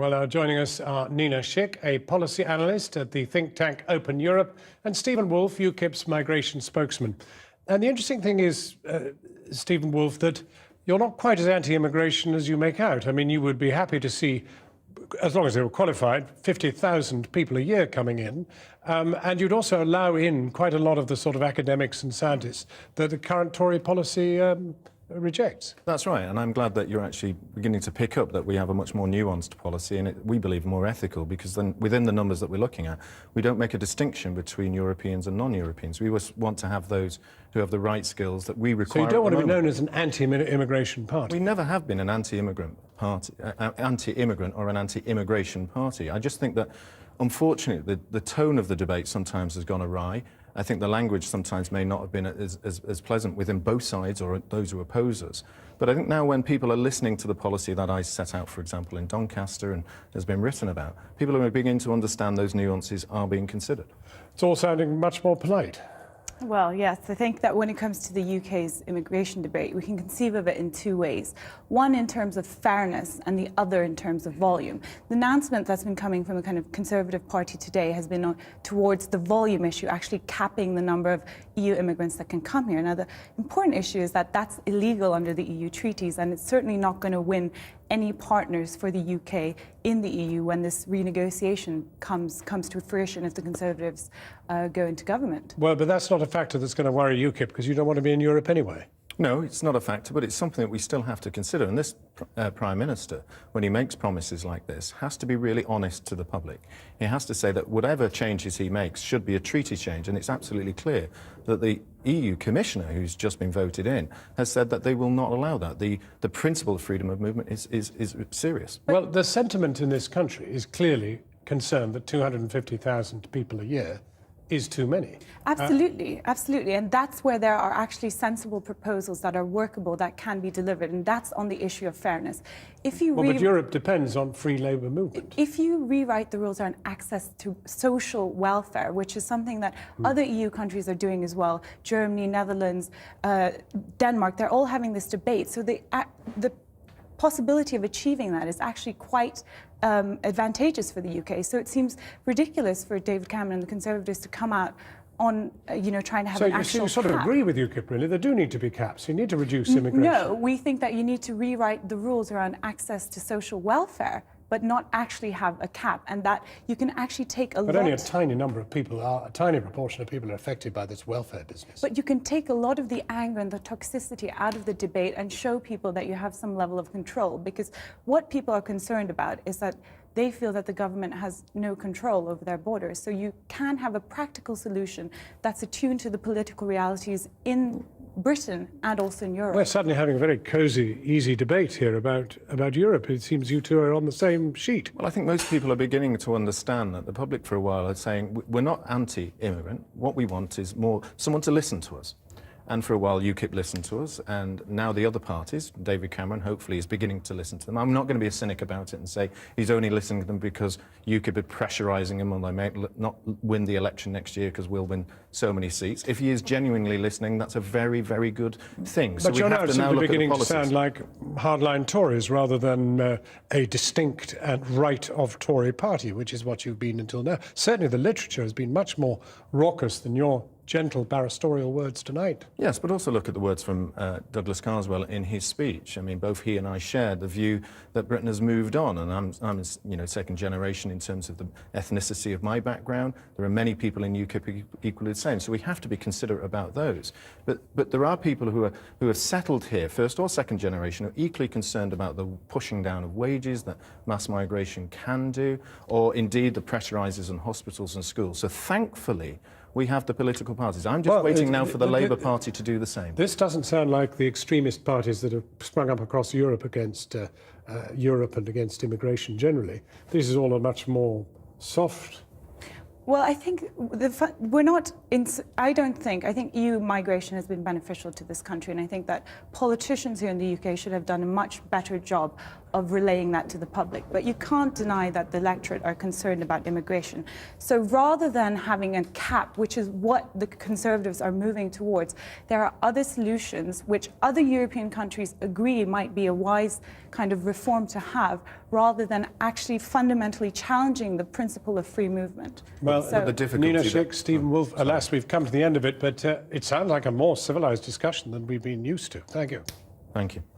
Well, joining us are Nina Schick, a policy analyst at the think tank Open Europe, and Stephen Woolfe, UKIP's migration spokesman. And the interesting thing is, Stephen Woolfe, that you're not quite as anti-immigration as you make out. I mean, you would be happy to see, as long as they were qualified, 50,000 people a year coming in. And you'd also allow in quite a lot of the sort of academics and scientists that the current Tory policy rejects. That's right, and I'm glad that you're actually beginning to pick up that we have a much more nuanced policy, and we believe more ethical, because then within the numbers that we're looking at, we don't make a distinction between Europeans and non-Europeans. We want to have those who have the right skills that we require. So you don't want to be known as an anti-immigration party? We never have been an anti-immigrant party, anti-immigrant or an anti-immigration party. I just think that, unfortunately, the tone of the debate sometimes has gone awry. I think the language sometimes may not have been as pleasant within both sides or those who oppose us. But I think now when people are listening to the policy that I set out, for example, in Doncaster and has been written about, people are beginning to understand those nuances are being considered. It's all sounding much more polite. Well, yes, I think that when it comes to the UK's immigration debate, we can conceive of it in two ways. One in terms of fairness and the other in terms of volume. The announcement that's been coming from a kind of Conservative party today has been towards the volume issue, actually capping the number of EU immigrants that can come here. Now, the important issue is that that's illegal under the EU Treaties, and it's certainly not going to win any partners for the UK in the EU when this renegotiation comes to fruition if the Conservatives go into government. Well, but that's not a factor that's going to worry UKIP, because you don't want to be in Europe anyway. No, it's not a factor, but it's something that we still have to consider. And this Prime Minister, when he makes promises like this, has to be really honest to the public. He has to say that whatever changes he makes should be a treaty change. And it's absolutely clear that the EU Commissioner, who's just been voted in, has said that they will not allow that. The principle of freedom of movement is serious. Well, the sentiment in this country is clearly concerned that 250,000 people a year is too many. Absolutely, absolutely. And that's where there are actually sensible proposals that are workable, that can be delivered. And that's on the issue of fairness. If you but Europe depends on free labour movement. If you rewrite the rules around access to social welfare, which is something that other EU countries are doing as well, Germany, Netherlands, Denmark, they're all having this debate. So the possibility of achieving that is actually quite advantageous for the UK. So it seems ridiculous for David Cameron and the Conservatives to come out on, trying to have an actual So you sort of cap. agree with UKIP, really? There do need to be caps. You need to reduce immigration. No, we think that you need to rewrite the rules around access to social welfare, but not actually have a cap, and that you can actually take a lot... But only a tiny number of people a tiny proportion of people are affected by this welfare business. But you can take a lot of the anger and the toxicity out of the debate and show people that you have some level of control, because what people are concerned about is that they feel that the government has no control over their borders. So you can have a practical solution that's attuned to the political realities in Britain and also in Europe. We're suddenly having a very cosy, easy debate here about Europe. It seems you two are on the same sheet. Well, I think most people are beginning to understand that the public for a while are saying we're not anti-immigrant. What we want is someone to listen to us. And for a while, UKIP listened to us, and now the other parties, David Cameron, hopefully, is beginning to listen to them. I'm not going to be a cynic about it and say he's only listening to them because UKIP are pressurising him and they may not win the election next year because we'll win so many seats. If he is genuinely listening, that's a very, very good thing. But you're now simply beginning to sound like hardline Tories rather than a distinct and right of Tory party, which is what you've been until now. Certainly the literature has been much more raucous than your gentle barristorial words tonight. Yes, but also look at the words from Douglas Carswell in his speech. I mean, both he and I shared the view that Britain has moved on, and I'm second generation in terms of the ethnicity of my background. There are many people in UKIP equally the same, so we have to be considerate about those. But there are people who have settled here, first or second generation, who are equally concerned about the pushing down of wages that mass migration can do, or indeed the pressurises on hospitals and schools. So thankfully, we have the political parties. I'm just waiting now for the Labour Party to do the same. This doesn't sound like the extremist parties that have sprung up across Europe against Europe and against immigration generally. This is all a much more soft... Well, I think I think EU migration has been beneficial to this country, and I think that politicians here in the UK should have done a much better job of relaying that to the public. But you can't deny that the electorate are concerned about immigration. So rather than having a cap, which is what the Conservatives are moving towards, there are other solutions which other European countries agree might be a wise kind of reform to have, rather than actually fundamentally challenging the principle of free movement. Well, So, the difficulty Nina that- Schick, Stephen Woolfe, alas, we've come to the end of it, but it sounds like a more civilized discussion than we've been used to. Thank you. Thank you.